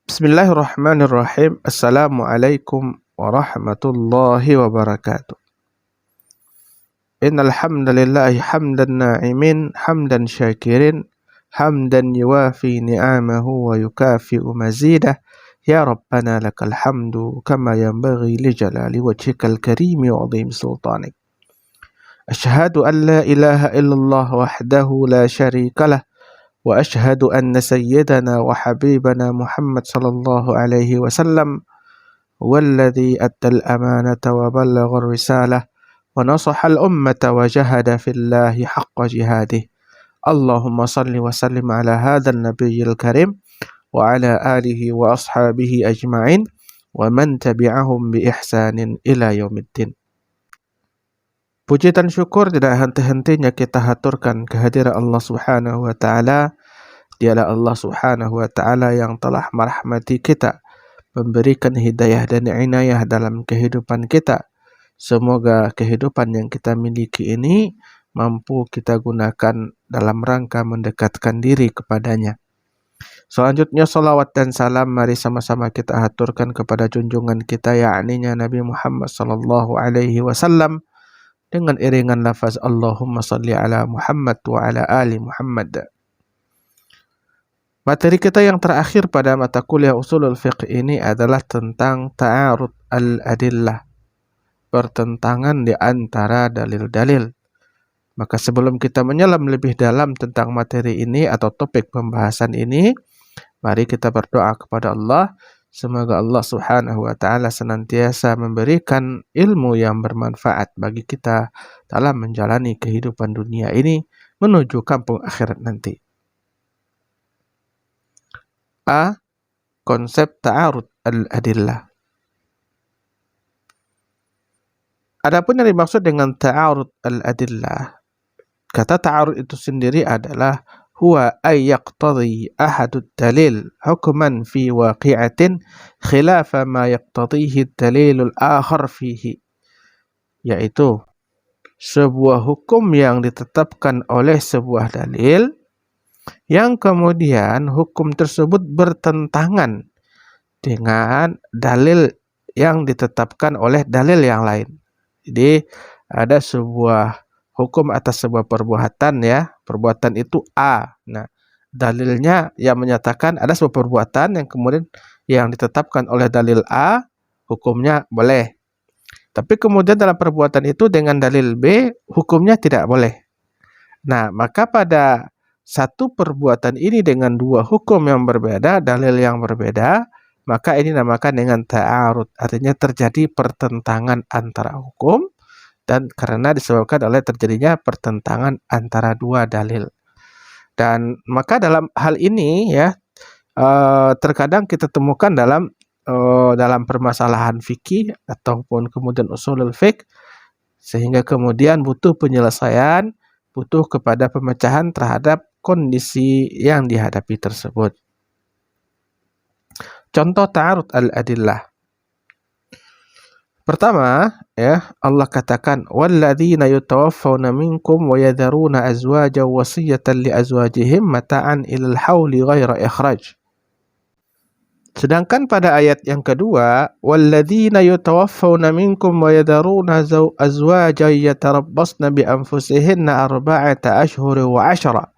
Bismillahirrahmanirrahim. Assalamualaikum warahmatullahi wabarakatuh. Innal hamdalillahi hamdan na'imin, hamdan syakirin, hamdan yuwafi ni'amahu wa yukafi'u mazidah. Ya Rabbana lakal hamdu kama yanbaghi li jalali wajhikal karimi wa 'azimi sultanik. Asyhadu an la ilaha illallah wahdahu la syarikalah وأشهد أن سيدنا وحبيبنا محمد صلى الله عليه وسلم هو الذي أدى الأمانة وبلغ الرسالة ونصح الأمة وجاهد في الله حق جهاده. اللهم صل وسلم على هذا النبي الكريم وعلى آله وأصحابه أجمعين ومن تبعهم بإحسان إلى يوم الدين. Puji dan syukur tidak henti-hentinya kita haturkan kehadiran Allah Subhanahu wa taala. Dialah Allah Subhanahu wa taala yang telah merahmati kita, memberikan hidayah dan inayah dalam kehidupan kita. Semoga kehidupan yang kita miliki ini mampu kita gunakan dalam rangka mendekatkan diri kepadanya. Selanjutnya salawat dan salam mari sama-sama kita haturkan kepada junjungan kita yakni Nabi Muhammad sallallahu alaihi wasallam dengan iringan lafaz Allahumma salli ala Muhammad wa ala ali Muhammad. Materi kita yang terakhir pada mata kuliah usulul fiqh ini adalah tentang ta'arud al-adillah, pertentangan di antara dalil-dalil. Maka sebelum kita menyelam lebih dalam tentang materi ini atau topik pembahasan ini, mari kita berdoa kepada Allah. Semoga Allah Subhanahu wa taala senantiasa memberikan ilmu yang bermanfaat bagi kita dalam menjalani kehidupan dunia ini menuju kampung akhirat nanti. A. Konsep ta'arud al-adillah. Adapun yang dimaksud dengan ta'arud al-adillah, kata ta'arud itu sendiri adalah huwa ay yaqtadi ahadud dalil hukman fi waqi'atin khilafa ma yaqtadihi dalilul akhar fihi, yaitu sebuah hukum yang ditetapkan oleh sebuah dalil yang kemudian hukum tersebut bertentangan dengan dalil yang ditetapkan oleh dalil yang lain. Jadi ada sebuah hukum atas sebuah perbuatan ya, perbuatan itu A. Nah, dalilnya yang menyatakan ada sebuah perbuatan yang kemudian yang ditetapkan oleh dalil A, hukumnya boleh. Tapi kemudian dalam perbuatan itu dengan dalil B, hukumnya tidak boleh. Nah, maka pada satu perbuatan ini dengan dua hukum yang berbeda, dalil yang berbeda, maka ini namakan dengan ta'arud. Artinya terjadi pertentangan antara hukum dan karena disebabkan oleh terjadinya pertentangan antara dua dalil. Dan maka dalam hal ini ya terkadang kita temukan dalam permasalahan fikih ataupun kemudian usulul fiqh, sehingga kemudian butuh penyelesaian, butuh kepada pemecahan terhadap kondisi yang dihadapi tersebut. Contoh ta'arud al-adillah. Pertama, ya, Allah katakan walladzina yatawaffawna minkum wa yadharuna azwajan wasiyatan li azwajihim mata'an ilal hauli ghaira ikhraj. Sedangkan pada ayat yang kedua, walladzina yatawaffawna minkum wa yadharuna azwajan yatarabbasna bi anfusihinna arba'ata ashhur wa 'ashra.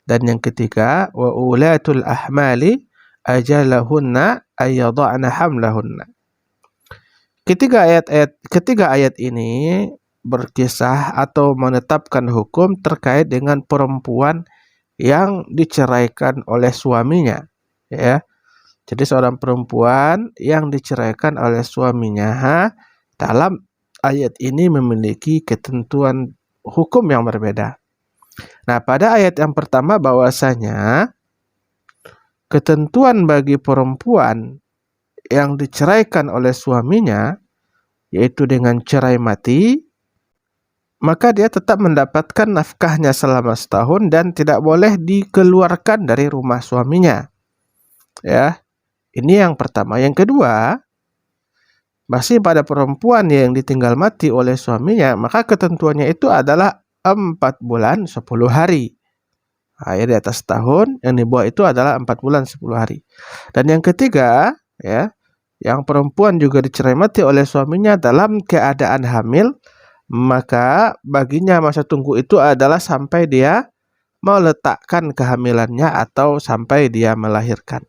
Dan yang ketiga, wa ulatul ahmali ajalahunna ayyada'na hamlahunna. Ketiga ayat ini berkisah atau menetapkan hukum terkait dengan perempuan yang diceraikan oleh suaminya, ya. Jadi seorang perempuan yang diceraikan oleh suaminya dalam ayat ini memiliki ketentuan hukum yang berbeda. Nah, pada ayat yang pertama bahwasanya ketentuan bagi perempuan yang diceraikan oleh suaminya, yaitu dengan cerai mati, maka dia tetap mendapatkan nafkahnya selama setahun dan tidak boleh dikeluarkan dari rumah suaminya. Ya, ini yang pertama. Yang kedua, masih pada perempuan yang ditinggal mati oleh suaminya, maka ketentuannya itu adalah 4 bulan 10 hari. Ya di atas tahun, yang di bawah itu adalah 4 bulan 10 hari. Dan yang ketiga, ya, yang perempuan juga dicermati oleh suaminya dalam keadaan hamil, maka baginya masa tunggu itu adalah sampai dia meletakkan kehamilannya atau sampai dia melahirkan.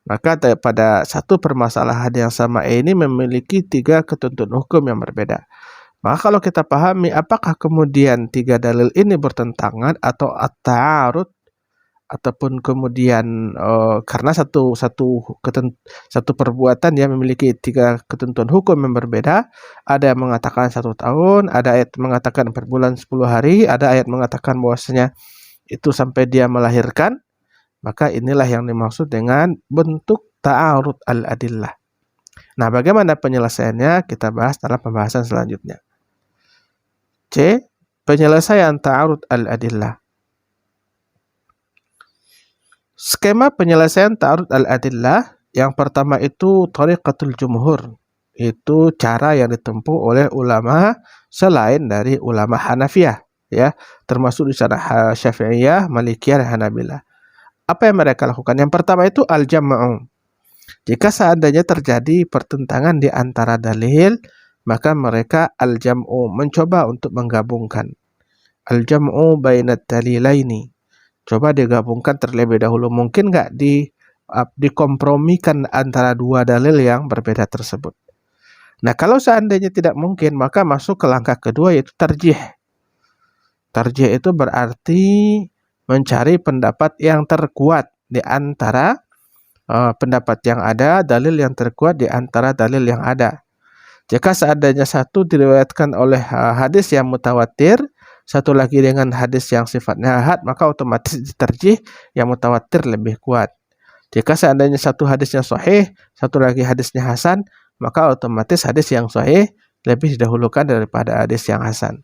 Maka pada satu permasalahan yang sama ini memiliki 3 ketentuan hukum yang berbeda. Maka kalau kita pahami apakah kemudian 3 dalil ini bertentangan atau at-ta'arud, ataupun kemudian karena satu perbuatan yang memiliki 3 ketentuan hukum yang berbeda, ada yang mengatakan 1 tahun, ada ayat mengatakan 4 bulan 10 hari, ada ayat mengatakan bahwasanya itu sampai dia melahirkan, maka inilah yang dimaksud dengan bentuk ta'arud al-adillah. Nah, bagaimana penyelesaiannya kita bahas dalam pembahasan selanjutnya. C. Penyelesaian ta'arud al-adillah. Skema penyelesaian ta'arud al-adillah yang pertama itu tariqatul jumhur. Itu cara yang ditempuh oleh ulama selain dari ulama Hanafiyah, ya, termasuk di sana Syafi'iyah, Malikiyah, dan Hanabilah. Apa yang mereka lakukan? Yang pertama itu al-jam'u. Jika seandainya terjadi pertentangan di antara dalil, maka mereka al-jam'u, mencoba untuk menggabungkan. Al-jam'u bainad dalilaini. Coba digabungkan terlebih dahulu. Mungkin nggak dikompromikan antara 2 dalil yang berbeda tersebut. Nah, kalau seandainya tidak mungkin, maka masuk ke langkah kedua, yaitu tarjih. Tarjih itu berarti mencari pendapat yang terkuat di antara pendapat yang ada, dalil yang terkuat di antara dalil yang ada. Jika seandainya satu diriwayatkan oleh hadis yang mutawatir, satu lagi dengan hadis yang sifatnya ahad, maka otomatis diterjih yang mutawatir lebih kuat. Jika seandainya satu hadisnya sahih, satu lagi hadisnya hasan, maka otomatis hadis yang sahih lebih didahulukan daripada hadis yang hasan.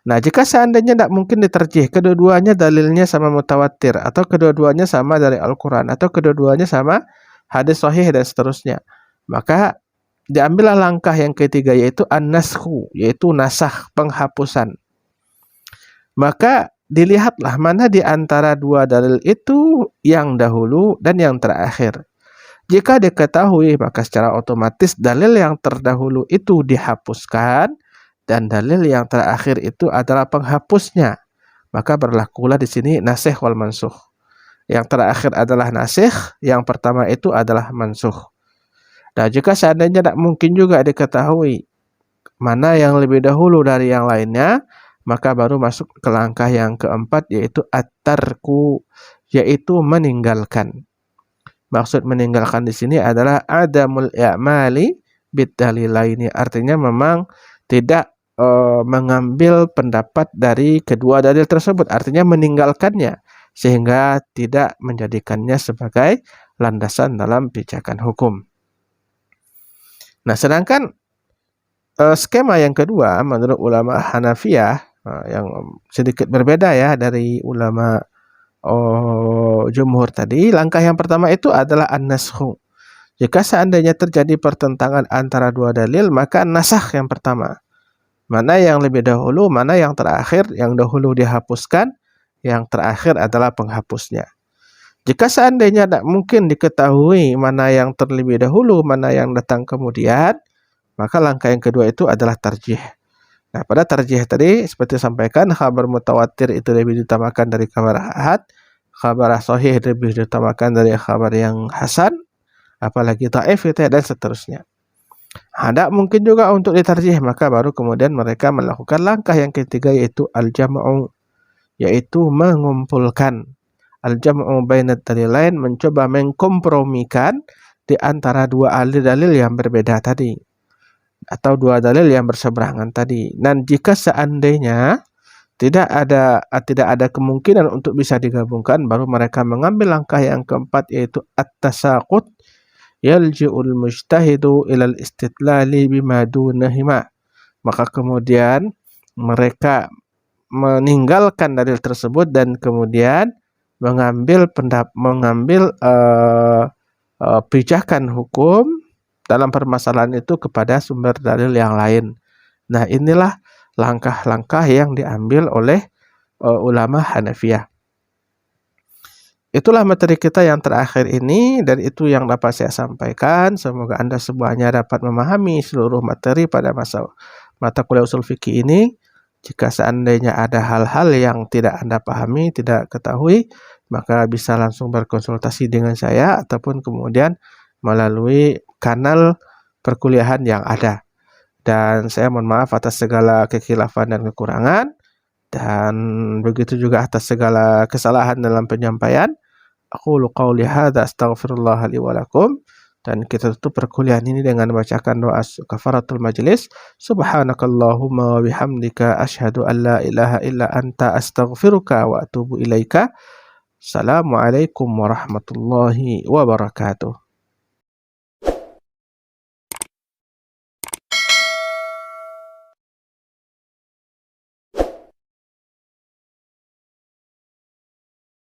Nah, jika seandainya tidak mungkin diterjih, kedua-duanya dalilnya sama mutawatir, atau kedua-duanya sama dari Al-Quran, atau kedua-duanya sama hadis sahih dan seterusnya, maka diambillah langkah yang ketiga, yaitu an-naskhu, yaitu nasakh, penghapusan. Maka dilihatlah mana di antara 2 dalil itu yang dahulu dan yang terakhir. Jika diketahui, maka secara otomatis dalil yang terdahulu itu dihapuskan dan dalil yang terakhir itu adalah penghapusnya. Maka berlakulah di sini nasikh wal mansukh. Yang terakhir adalah nasikh, yang pertama itu adalah mansukh. Nah, jika seandainya tidak mungkin juga diketahui mana yang lebih dahulu dari yang lainnya, maka baru masuk ke langkah yang keempat, yaitu at-tarku, yaitu meninggalkan. Maksud meninggalkan di sini adalah adamul i'mali bid-dalilaini, artinya memang tidak mengambil pendapat dari kedua dalil tersebut, artinya meninggalkannya sehingga tidak menjadikannya sebagai landasan dalam pijakan hukum. Nah, sedangkan skema yang kedua menurut ulama Hanafiyah, yang sedikit berbeda ya dari ulama jumhur tadi. Langkah yang pertama itu adalah an-naskhu. Jika seandainya terjadi pertentangan antara 2 dalil, maka nasakh yang pertama. Mana yang lebih dahulu, mana yang terakhir. Yang dahulu dihapuskan, yang terakhir adalah penghapusnya. Jika seandainya tidak mungkin diketahui mana yang terlebih dahulu, mana yang datang kemudian, maka langkah yang kedua itu adalah tarjih. Nah, pada tarjih tadi seperti sampaikan, khabar mutawatir itu lebih diutamakan dari khabar ahad, khabar sahih lebih diutamakan dari khabar yang hasan, apalagi dhaif itu dan seterusnya. Tidak mungkin juga untuk ditarjih, maka baru kemudian mereka melakukan langkah yang ketiga, yaitu al-jam'u, yaitu mengumpulkan. Al-jam'u bainad dalilain, mencoba mengkompromikan di antara 2 dalil yang berbeda tadi, atau 2 dalil yang berseberangan tadi. Dan jika seandainya tidak ada kemungkinan untuk bisa digabungkan, baru mereka mengambil langkah yang keempat, yaitu at-tasaqut, yalji'ul mujtahidu ilal istidlali bima dunahima. Maka kemudian mereka meninggalkan dalil tersebut dan kemudian mengambil pijakan hukum dalam permasalahan itu kepada sumber dalil yang lain. Nah, inilah langkah-langkah yang diambil oleh ulama Hanafiyah. itulah materi kita yang terakhir ini, dan itu yang dapat saya sampaikan. Semoga Anda semuanya dapat memahami seluruh materi pada mata kuliah usul fikih ini. Jika seandainya ada hal-hal yang tidak Anda pahami, tidak ketahui, maka bisa langsung berkonsultasi dengan saya ataupun kemudian melalui kanal perkuliahan yang ada. Dan saya mohon maaf atas segala kekhilafan dan kekurangan, dan begitu juga atas segala kesalahan dalam penyampaian. Aqulu qauli hadza astaghfirullah li wa lakum. Dan kita tutup perkuliahan ini dengan membacakan doa kafaratul majlis. Subhanakallahumma wa bihamdika asyhadu an la ilaha illa anta astaghfiruka wa atubu ilaika. Assalamualaikum warahmatullahi wabarakatuh.